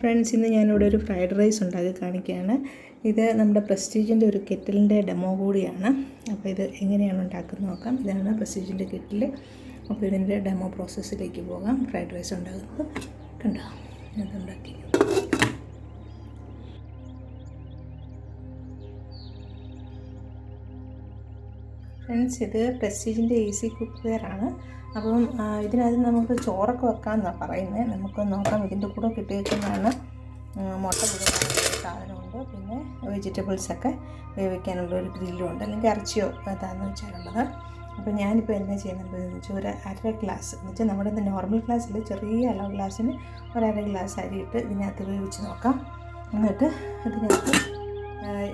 Friends, ഇന്ന് ഞാനിവിടെ ഒരു ഫ്രൈഡ് റൈസ് ഉണ്ടാക്കി കാണിക്കുകയാണ്. ഇത് നമ്മുടെ പ്രസ്റ്റീജിൻ്റെ ഒരു കെറ്റിലിൻ്റെ ഡെമോ കൂടിയാണ്. അപ്പോൾ ഇത് എങ്ങനെയാണ് ഉണ്ടാക്കുന്നത് നോക്കാം. ഇതാണ് പ്രസ്റ്റീജിൻ്റെ കെറ്റിൽ. അപ്പോൾ ഇതിൻ്റെ ഡെമോ പ്രോസസ്സിലേക്ക് പോകാം. ഫ്രൈഡ് റൈസ് ഉണ്ടാക്കുന്നത് കണ്ടോ, അതുണ്ടാക്കി. ഫ്രണ്ട്സ്, ഇത് പ്രസ്റ്റീജിൻ്റെ ഈസി കുക്ക് വെയർ ആണ്. അപ്പം ഇതിനകത്ത് നമുക്ക് ചോറൊക്കെ വെക്കാമെന്നാണ് പറയുന്നത്. നമുക്ക് നോക്കാം. ഇതിൻ്റെ കൂടെ കിട്ടിയിരിക്കുന്നതാണ് മുട്ട പുഴുങ്ങാനുള്ള സാധനമുണ്ട്, പിന്നെ വെജിറ്റബിൾസൊക്കെ വേവിക്കാനുള്ള ഒരു ഗ്രില്ലും ഉണ്ട്, അല്ലെങ്കിൽ ഇറച്ചിയോ അതാണെന്ന് വെച്ചാലുള്ളത്. അപ്പോൾ ഞാനിപ്പോൾ എന്താ ചെയ്യുന്നത് വെച്ചാൽ ഒരു അര ഗ്ലാസ് എന്ന് വെച്ചാൽ നമ്മുടെ നോർമൽ ഗ്ലാസ്സിൽ ചെറിയ അളവ് ഗ്ലാസ്സിന് ഒരു അര ഗ്ലാസ് അരിയിട്ട് ഇതിനകത്ത് വേവിച്ച് നോക്കാം. എന്നിട്ട് ഇതിനകത്ത്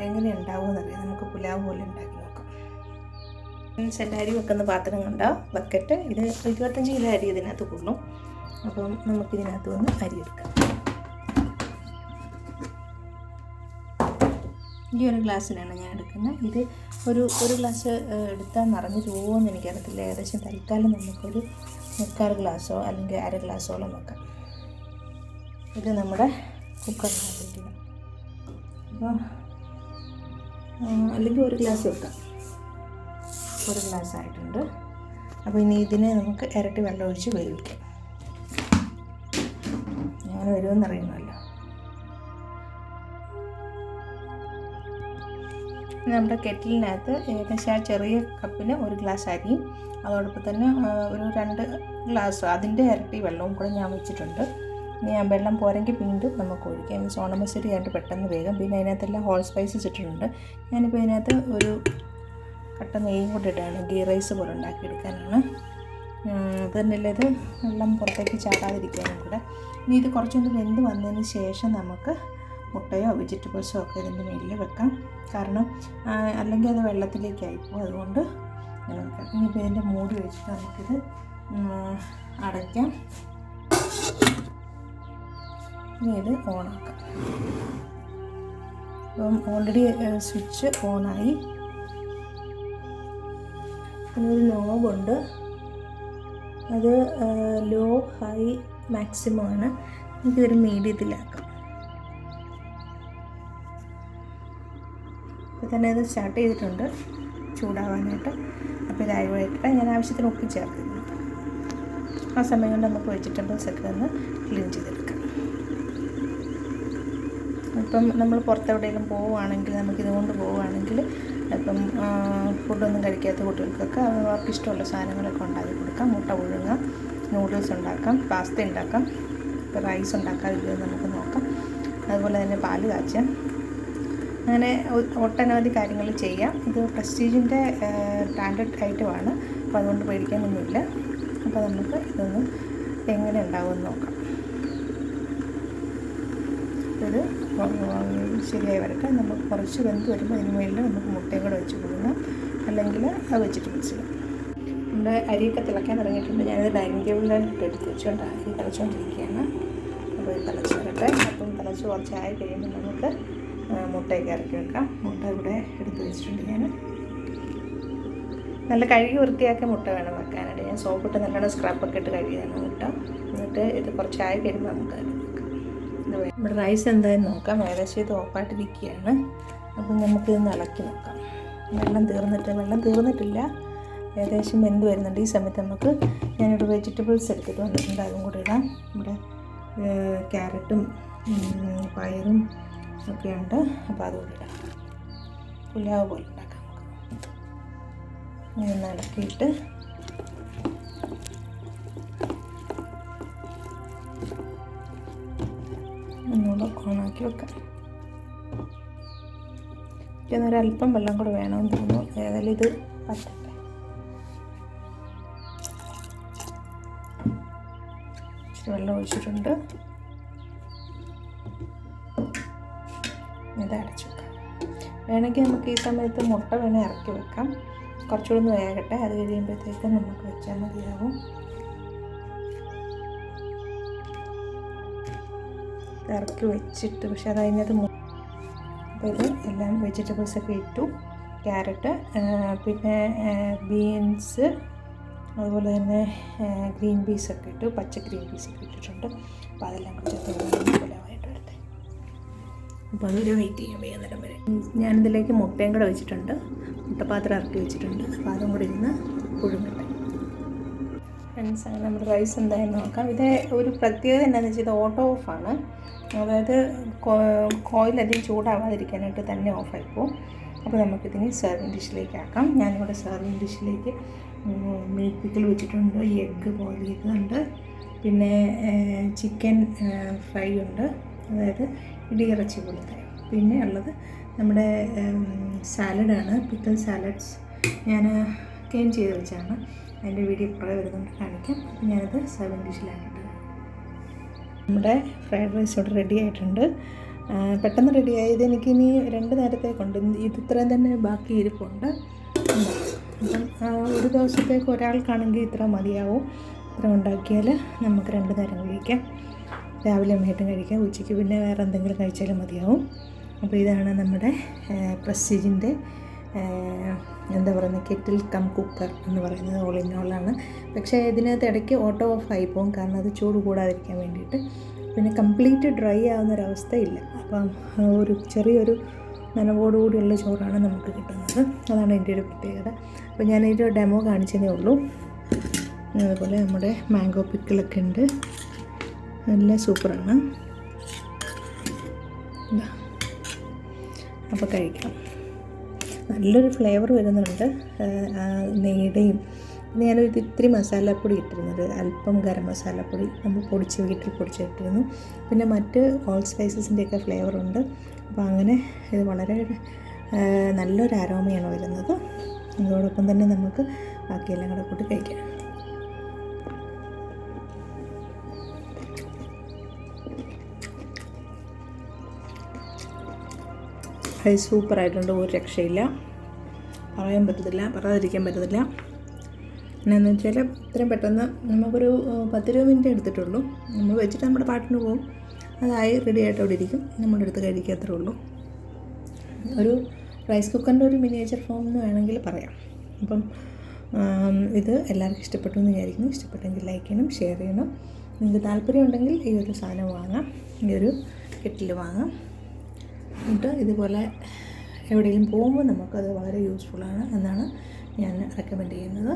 എങ്ങനെ ഉണ്ടാവുമെന്നറിയാം. നമുക്ക് പുലാവ് പോലെ ഉണ്ടാക്കി നോക്കാം. എല്ലാ അരി വെക്കുന്ന പാത്രം കണ്ട ബക്കറ്റ്, ഇത് 25 കിലോ അരി ഇതിനകത്ത് കൊള്ളും. അപ്പം നമുക്കിതിനകത്ത് വന്ന് അരി എടുക്കാം. ഈ ഒരു ഗ്ലാസ്സിനാണ് ഞാൻ എടുക്കുന്നത്. ഇത് ഒരു ഗ്ലാസ് എടുത്താൽ നിറഞ്ഞു പോകുമെന്ന് എനിക്കറിയത്തില്ല. ഏകദേശം തൽക്കാലം നമുക്കൊരു 3/4 ഗ്ലാസ്സോ അല്ലെങ്കിൽ അര ഗ്ലാസ്സോളം വെക്കാം. ഇത് നമ്മുടെ കുക്കറിനകത്തേക്ക്, അപ്പോൾ അല്ലെങ്കിൽ ഒരു ഗ്ലാസ് വെക്കാം. ഒരു ഗ്ലാസ് ആയിട്ടുണ്ട്. അപ്പോൾ ഇനി ഇതിനെ നമുക്ക് ഇരട്ടി വെള്ളം ഒഴിച്ച് വേവിക്കാം. അങ്ങനെ വരുമെന്നറിയണമല്ലോ. നമ്മുടെ കെറ്റിലിനകത്ത് ഏകദേശം ആ ചെറിയ കപ്പിന് ഒരു ഗ്ലാസ് അരിയും അതോടൊപ്പം തന്നെ ഒരു 2 ഗ്ലാസ് അതിൻ്റെ ഇരട്ടി വെള്ളവും കൂടെ ഞാൻ വെച്ചിട്ടുണ്ട്. ഇനി ആ വെള്ളം പോരെങ്കിൽ വീണ്ടും നമുക്ക് ഒഴിക്കാം. സോണമസരി ആയിട്ട് പെട്ടെന്ന് വേഗം. പിന്നെ അതിനകത്തെല്ലാം ഹോൾ സ്പൈസസ് ഇട്ടിട്ടുണ്ട്. ഞാനിപ്പോൾ ഇതിനകത്ത് ഒരു കട്ട നെയ്യും കൂടെ ഇടുകയാണ്. ഗീ റൈസ് പോലെ ഉണ്ടാക്കിയെടുക്കാനാണ്. അത് തന്നെയല്ല, ഇത് വെള്ളം പുറത്തേക്ക് ചാടാതിരിക്കാനും കൂടെ. ഇനി ഇത് കുറച്ചൊന്ന് വെന്ത് വന്നതിന് ശേഷം നമുക്ക് മുട്ടയോ വെജിറ്റബിൾസോ ഒക്കെ ഇതിൻ്റെ മേലിൽ വെക്കാം. കാരണം അല്ലെങ്കിൽ അത് വെള്ളത്തിലേക്കായിപ്പോൾ, അതുകൊണ്ട് അങ്ങനെ വെക്കാം. ഇനിയിപ്പോൾ ഇതിൻ്റെ മൂടി വെച്ചിട്ട് നമുക്കിത് അടയ്ക്കാം. ഇനി ഇത് ഓണാക്കാം. അപ്പം ഓൾറെഡി സ്വിച്ച് ഓണായി. ഒരു നോബുണ്ട്, അത് ലോ ഹൈ മാക്സിമം ആണ്. നമുക്കിതൊരു മീഡിയത്തിലാക്കാം. ഇപ്പോൾ തന്നെ ഇത് സ്റ്റാർട്ട് ചെയ്തിട്ടുണ്ട് ചൂടാവാനായിട്ട്. അപ്പോൾ ഇതായിട്ട് ഞാൻ ആവശ്യത്തിന് ഉപ്പ് ചേർക്കുന്നുണ്ട്. ആ സമയം കൊണ്ട് നമുക്ക് വെജിറ്റബിൾസൊക്കെ ഒന്ന് ക്ലീൻ ചെയ്തെടുക്കാം. ഇപ്പം നമ്മൾ പുറത്തെവിടെയെങ്കിലും പോവുകയാണെങ്കിൽ, നമുക്കിതുകൊണ്ട് പോവുകയാണെങ്കിൽ, ഇപ്പം ഫുഡൊന്നും കഴിക്കാത്ത കുട്ടികൾക്കൊക്കെ അവർക്ക് ഇഷ്ടമുള്ള സാധനങ്ങളൊക്കെ ഉണ്ടാക്കി കൊടുക്കാം. മുട്ട പുഴുങ്ങാം, നൂഡിൽസ് ഉണ്ടാക്കാം, പാസ്ത ഉണ്ടാക്കാം, ഇപ്പോൾ റൈസ് ഉണ്ടാക്കാം. ഇത് നമുക്ക് നോക്കാം. അതുപോലെ തന്നെ പാല് കാച്ചാം. അങ്ങനെ ഒട്ടനവധി കാര്യങ്ങൾ ചെയ്യാം. ഇത് പ്രസ്റ്റീജിൻ്റെ ബ്രാൻഡഡ് ഐറ്റമാണ്. അപ്പോൾ അതുകൊണ്ട് പേടിക്കാനൊന്നുമില്ല. അപ്പോൾ നമുക്ക് ഇതൊന്ന് എങ്ങനെ ഉണ്ടാവുമെന്ന് നോക്കാം. ഇത് ശരിയായി വരട്ടെ. നമുക്ക് കുറച്ച് വെന്ത് വരുമ്പോൾ അതിന് മുകളിൽ നമുക്ക് മുട്ടയും കൂടെ വെച്ച് കൊടുക്കാം, അല്ലെങ്കിൽ ആ വെജിറ്റബിൾസിൽ. നമ്മുടെ അരിയൊക്കെ തിളയ്ക്കാൻ തുടങ്ങിയിട്ടുണ്ട്. ഞാനത് ഡൈനിങ് ടേബിളിലായിട്ട് എടുത്ത് വെച്ചുകൊണ്ട് അരി തിളച്ചുകൊണ്ടിരിക്കുകയാണ്. അപ്പോൾ ഇത് തിളച്ച് വരട്ടെ. അപ്പം തിളച്ച് കുറച്ചായി കഴിയുമ്പോൾ നമുക്ക് മുട്ടയൊക്കെ ഇറക്കി വെക്കാം. മുട്ട ഇവിടെ എടുത്ത് വെച്ചിട്ടുണ്ട്. ഞാൻ നല്ല കഴുകി വൃത്തിയാക്കിയ മുട്ട വേണം വെക്കാനായിട്ട്. ഞാൻ സോപ്പിട്ട് നല്ലോണം സ്ക്രബൊക്കെ ഇട്ട് കഴുകിയാണ് മുട്ട. എന്നിട്ട് ഇത് കുറച്ചായി കഴിയുമ്പോൾ നമുക്ക് നമ്മുടെ റൈസ് എന്തായാലും നോക്കാം. ഏകദേശം ഇത് ഓഫായിട്ടിരിക്കുകയാണ്. അപ്പം നമുക്കിതൊന്ന് ഇളക്കി നോക്കാം. വെള്ളം തീർന്നിട്ടില്ല, ഏകദേശം വെന്ത് വരുന്നുണ്ട്. ഈ സമയത്ത് നമുക്ക് ഞാനിവിടെ വെജിറ്റബിൾസ് എടുത്തിട്ട് വന്നിട്ടുണ്ട്. അതും കൂടെ ഇടാം. നമ്മുടെ ക്യാരറ്റും പയറും ഒക്കെ ഉണ്ട്. അപ്പോൾ അതുകൂടി ഇടാം. പുലാവ് പോലെ ഉണ്ടാക്കാം നമുക്ക്. ഇങ്ങനെ ഇളക്കിയിട്ട് ഒന്നുകൂടെ ഓണാക്കി വെക്കാം. ഒരല്പം വെള്ളം കൂടെ വേണമെന്ന് തോന്നുന്നു. ഏതായാലും ഇത് പറ്റട്ടെ. ഇച്ചിരി വെള്ളം ഒഴിച്ചിട്ടുണ്ട്. ഇത് അടച്ചു വെക്കാം. വേണമെങ്കിൽ നമുക്ക് ഈ സമയത്ത് മുട്ട വേണേൽ ഇറക്കി വെക്കാം. കുറച്ചുകൂടെ ഒന്ന് വേകട്ടെ. അത് കഴിയുമ്പോഴത്തേക്കും നമുക്ക് വെച്ചാൽ മതിയാവും. ഇറക്കി വെച്ചിട്ട് പക്ഷേ അത് അതിനകത്ത് അപ്പോൾ ഇത് എല്ലാം വെജിറ്റബിൾസൊക്കെ ഇട്ടു. ക്യാരറ്റ്, പിന്നെ ബീൻസ്, അതുപോലെ തന്നെ ഗ്രീൻ പീസൊക്കെ ഇട്ടു, പച്ച ഗ്രീൻ പീസൊക്കെ ഇട്ടിട്ടുണ്ട്. അപ്പോൾ അതെല്ലാം കൂടി ചേർത്ത് പുലാവായിട്ട് വരും. അപ്പോൾ അതൊരു വെയിറ്റ് ചെയ്യാൻ വൈകുന്നേരം വരെ. ഞാനിതിലേക്ക് മുട്ടയും കൂടെ വെച്ചിട്ടുണ്ട്, മുട്ടപ്പാത്രം ഇറക്കി വെച്ചിട്ടുണ്ട്. അപ്പോൾ അതും കൂടി ഇരുന്ന് പുഴുങ്ങട്ടെ. ഫ്രണ്ട്സ്, അങ്ങനെ നമ്മുടെ റൈസ് എന്തായാലും നോക്കാം. ഇത് ഒരു പ്രത്യേകത എന്താണെന്ന് വെച്ചാൽ ഇത് ഓട്ടോ ഓഫാണ്. അതായത് കോയിലധികം ചൂടാവാതിരിക്കാനായിട്ട് തന്നെ ഓഫായിപ്പോവും. അപ്പോൾ നമുക്കിതിന് സെർവിങ് ഡിഷിലേക്ക് ആക്കാം. ഞാനിവിടെ സെർവിങ് ഡിഷിലേക്ക് മീറ്റ് പിക്കിൾ വെച്ചിട്ടുണ്ട്, എഗ്ഗ് ബോയിൽ ചെയ്തിട്ടുണ്ട്, പിന്നെ ചിക്കൻ ഫ്രൈ ഉണ്ട്, അതായത് ഇടിയിറച്ചി പോലത്തെ. പിന്നെ ഉള്ളത് നമ്മുടെ സാലഡാണ്, പിക്കിൾ സാലഡ്സ്. ഞാൻ ക്ലീൻ ചെയ്ത് വെച്ചാണ്, അതിൻ്റെ വീഡിയോ കുറേ വരുന്നുണ്ട്, കാണിക്കാം. അപ്പോൾ ഞാനത് സെർവിങ് ഡിഷിലാക്കിയിട്ട് നമ്മുടെ ഫ്രൈഡ് റൈസ് ഇവിടെ റെഡി ആയിട്ടുണ്ട്. പെട്ടെന്ന് റെഡിയായത്. എനിക്കിനി 2 നേരത്തേക്കുണ്ട്. ഇത് ഇത്രയും തന്നെ ബാക്കി ഇരിപ്പുണ്ട്. അപ്പം ഒരു ദിവസത്തേക്ക് ഒരാൾക്കാണെങ്കിൽ ഇത്ര മതിയാവും. ഇത്ര ഉണ്ടാക്കിയാൽ നമുക്ക് 2 നേരം കഴിക്കാം. രാവിലെ വൈകിട്ടും കഴിക്കാം, ഉച്ചയ്ക്ക് പിന്നെ വേറെ എന്തെങ്കിലും കഴിച്ചാലും മതിയാവും. അപ്പോൾ ഇതാണ് നമ്മുടെ പ്രസ്റ്റീജിൻ്റെ എന്താ പറയുന്നത്, കെറ്റിൽ കം കുക്കർ എന്ന് പറയുന്നത്. ഓൾ ഇൻ ഓളാണ്. പക്ഷേ ഇതിനകത്ത് ഇടയ്ക്ക് ഓട്ടോ ഓഫ് ആയി പോകും, കാരണം അത് ചൂട് കൂടാതിരിക്കാൻ വേണ്ടിയിട്ട്. പിന്നെ കംപ്ലീറ്റ് ഡ്രൈ ആവുന്നൊരവസ്ഥയില്ല. അപ്പം ഒരു ചെറിയൊരു നനവോടുകൂടിയുള്ള ചോറാണ് നമുക്ക് കിട്ടുന്നത്. അതാണ് എൻ്റെ ഒരു പ്രത്യേകത. അപ്പോൾ ഞാനൊരു ഡെമോ കാണിച്ചതേ ഉള്ളൂ. അതുപോലെ നമ്മുടെ മാംഗോ പിക്കിളൊക്കെ ഉണ്ട്, നല്ല സൂപ്പറാണ്. അപ്പോൾ കഴിക്കാം. നല്ലൊരു ഫ്ലേവർ വരുന്നുണ്ട് നെയ്യുടെയും. പിന്നെ ഞാനൊരു ഇത്തിരി മസാലപ്പൊടി ഇട്ടിരുന്നത്, അല്പം ഗരം മസാലപ്പൊടി നമ്മൾ വീട്ടിൽ പൊടിച്ചിട്ടിരുന്നു. പിന്നെ മറ്റ് ഹോൾ സ്പൈസസിൻ്റെയൊക്കെ ഫ്ലേവറുണ്ട്. അപ്പോൾ അങ്ങനെ ഇത് വളരെ നല്ലൊരു അരോമയാണ് വരുന്നത്. അതോടൊപ്പം തന്നെ നമുക്ക് ബാക്കിയെല്ലാം കൂടെ കൂട്ടി കഴിക്കാം. അത് സൂപ്പറായിട്ടുണ്ട്, ഒരു രക്ഷയില്ല. പറയാതിരിക്കാൻ പറ്റത്തില്ല. എന്നാന്ന് വെച്ചാൽ ഇത്രയും പെട്ടെന്ന് നമുക്കൊരു 10-20 മിനിറ്റ് എടുത്തിട്ടുള്ളൂ. നമ്മൾ വെച്ചിട്ട് നമ്മുടെ പാട്ടിന് പോകും, അതായി റെഡി ആയിട്ട് അവിടെ ഇരിക്കും, നമ്മുടെ അടുത്ത് കഴിക്കാത്രേ ഉള്ളൂ. ഒരു റൈസ് കുക്കറിൻ്റെ ഒരു മിനിയേച്ചർ ഫോം എന്ന് വേണമെങ്കിൽ പറയാം. അപ്പം ഇത് എല്ലാവർക്കും ഇഷ്ടപ്പെട്ടു എന്ന് വിചാരിക്കുന്നു. ഇഷ്ടപ്പെട്ടെങ്കിൽ ലൈക്ക് ചെയ്യണം, ഷെയർ ചെയ്യണം. നിങ്ങൾക്ക് താല്പര്യമുണ്ടെങ്കിൽ ഈ ഒരു സാധനം വാങ്ങാം, ഈ ഒരു കെറ്റിൽ വാങ്ങാം. എന്നിട്ട് ഇതുപോലെ എവിടെയെങ്കിലും പോകുമ്പോൾ നമുക്കത് വളരെ യൂസ്ഫുള്ളാണ് എന്നാണ് ഞാൻ റെക്കമെൻഡ് ചെയ്യുന്നത്.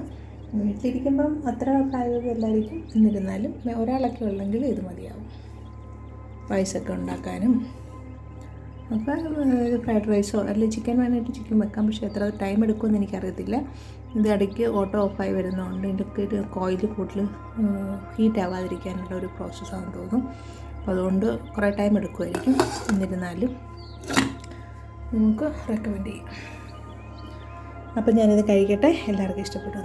വീട്ടിലിരിക്കുമ്പം അത്ര പ്രായോഗികമല്ലായിരിക്കും, എന്നിരുന്നാലും ഒരാളൊക്കെ ഉള്ളെങ്കിൽ ഇത് മതിയാവും. റൈസൊക്കെ ഉണ്ടാക്കാനും അപ്പോൾ ഫ്രൈഡ് റൈസോ അല്ലെങ്കിൽ ചിക്കൻ വേണമെങ്കിൽ ചിക്കൻ വെക്കാം. പക്ഷേ എത്ര ടൈം എടുക്കുമെന്ന് എനിക്കറിയത്തില്ല. ഇത് ഇടയ്ക്ക് ഓട്ടോ ഓഫായി വരുന്നതുകൊണ്ട് ഇതിൻ്റെ ഒരു കോയിൽ കൂടുതൽ ഹീറ്റ് ആവാതിരിക്കാനുള്ള ഒരു പ്രോസസ്സാണെന്ന് തോന്നും. അപ്പോൾ അതുകൊണ്ട് കുറേ ടൈം എടുക്കുമായിരിക്കും, എന്നിരുന്നാലും നമുക്ക് റെക്കമെൻഡ് ചെയ്യാം. അപ്പോൾ ഞാനിത് കഴിക്കട്ടെ. എല്ലാവർക്കും ഇഷ്ടപ്പെട്ടു.